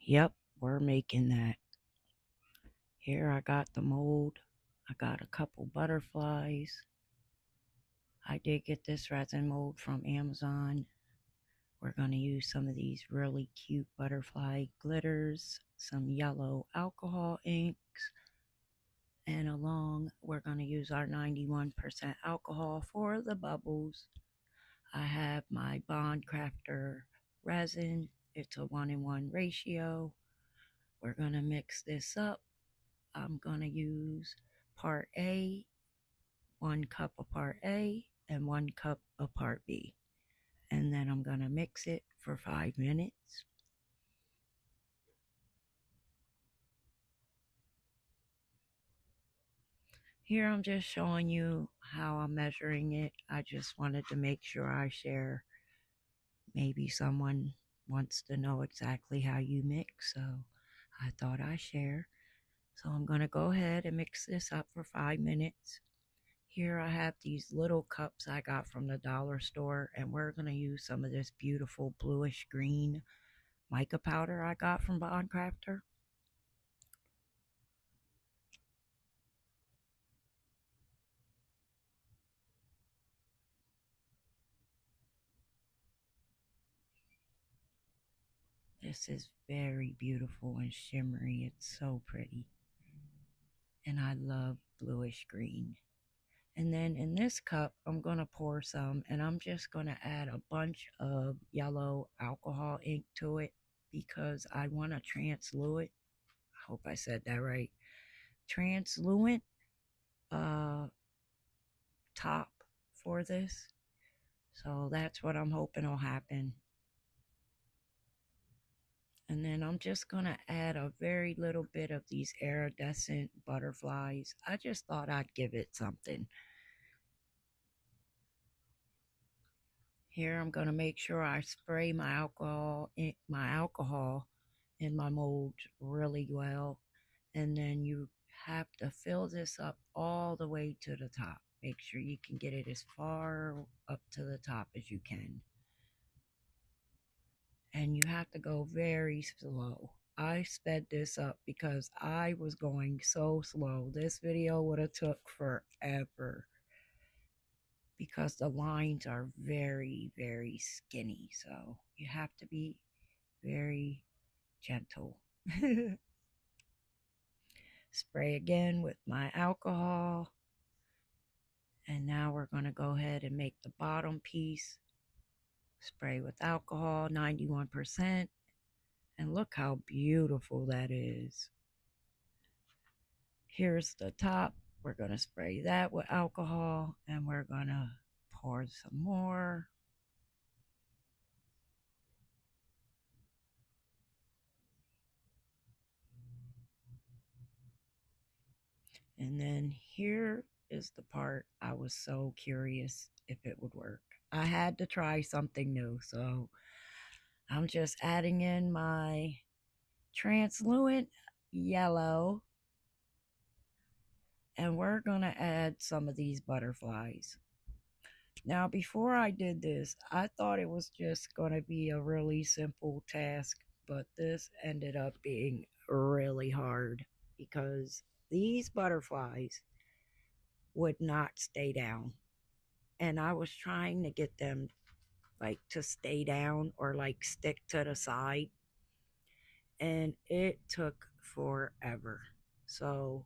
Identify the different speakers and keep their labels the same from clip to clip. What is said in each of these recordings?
Speaker 1: Yep, we're making that. Here I got the mold. I got a couple butterflies. I did get this resin mold from Amazon. We're going to use some of these really cute butterfly glitters, some yellow alcohol inks, and along we're going to use our 91% alcohol for the bubbles. I have my Bond Crafter resin. It's a 1:1 ratio. We're going to mix this up. I'm going to use part A, 1 cup of part A, and 1 cup of part B. And then I'm going to mix it for 5 minutes. Here I'm just showing you how I'm measuring it. I just wanted to make sure I share. Maybe someone wants to know exactly how you mix, so I thought I'd share. So I'm going to go ahead and mix this up for 5 minutes. Here I have these little cups I got from the dollar store, and we're going to use some of this beautiful bluish green mica powder I got from Bond Crafter. This is very beautiful and shimmery. It's so pretty. And I love bluish green. And then in this cup, I'm going to pour some, and I'm just going to add a bunch of yellow alcohol ink to it because I want a translucent, I hope I said that right, translucent top for this. So that's what I'm hoping will happen. And then I'm just going to add a very little bit of these iridescent butterflies. I just thought I'd give it something. Here I'm going to make sure I spray my alcohol in my mold really well. And then you have to fill this up all the way to the top. Make sure you can get it as far up to the top as you can. And you have to go very slow. I sped this up because I was going so slow. This video would have took forever because the lines are very, very skinny. So you have to be very gentle. Spray again with my alcohol. And now we're going to go ahead and make the bottom piece. Spray with alcohol, 91%. And look how beautiful that is. Here's the top. We're going to spray that with alcohol, and we're going to pour some more. And then here is the part I was so curious if it would work. I had to try something new, so I'm just adding in my translucent yellow, and we're going to add some of these butterflies. Now, before I did this, I thought it was just going to be a really simple task, but this ended up being really hard because these butterflies would not stay down. And I was trying to get them like to stay down or like stick to the side, and it took forever. So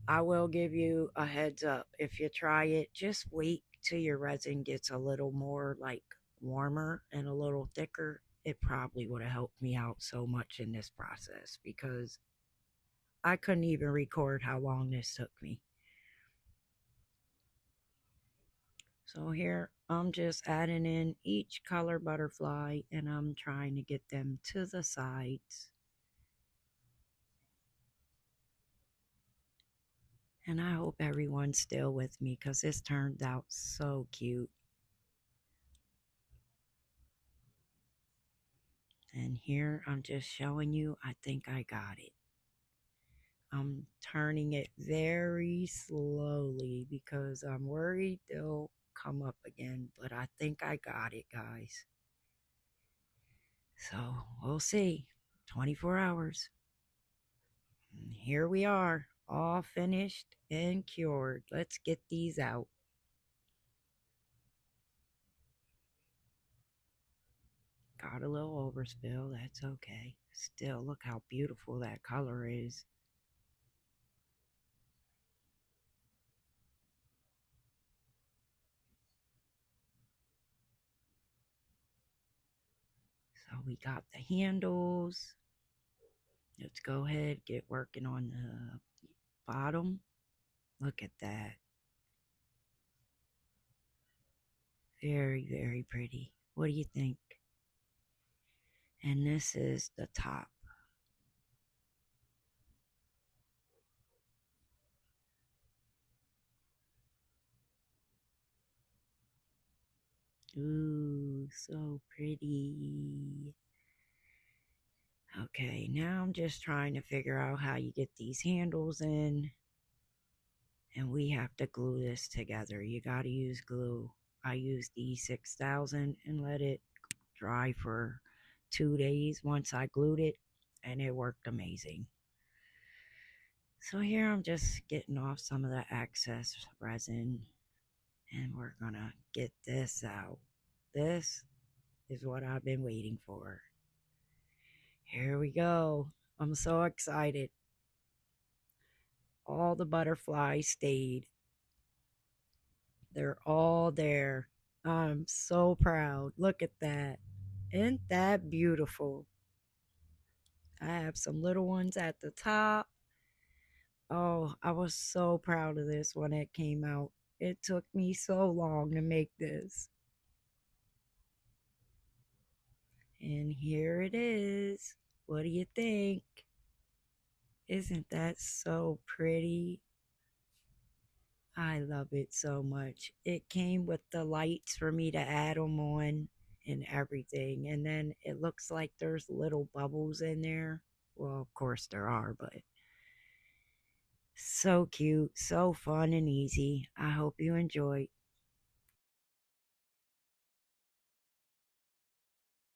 Speaker 1: I will give you a heads up. If you try it, just wait till your resin gets a little more like warmer and a little thicker. It probably would have helped me out so much in this process because I couldn't even record how long this took me. So here I'm just adding in each color butterfly, and I'm trying to get them to the sides. And I hope everyone's still with me because this turned out so cute. And here I'm just showing you, I think I got it. I'm turning it very slowly because I'm worried they'll come up again, but I think I got it, guys. So we'll see. 24 hours. And here we are, all finished and cured. Let's get these out. Got a little overspill, that's okay. Still, look how beautiful that color is. So we got the handles. Let's go ahead, get working on the bottom. Look at that. Very, very pretty. What do you think? And this is the top. Ooh, so pretty. Okay, now I'm just trying to figure out how you get these handles in. And we have to glue this together. You got to use glue. I used E6000 and let it dry for 2 days once I glued it, and it worked amazing. So here I'm just getting off some of the excess resin, and we're gonna get this out. This is what I've been waiting for. Here we go. I'm so excited. All the butterflies stayed. They're all there. I'm so proud. Look at that. Isn't that beautiful? I have some little ones at the top. Oh, I was so proud of this when it came out. It took me so long to make this. And here it is. What do you think? Isn't that so pretty? I love it so much. It came with the lights for me to add them on and everything. And then it looks like there's little bubbles in there. Well, of course there are, but so cute, so fun and easy. I hope you enjoyed.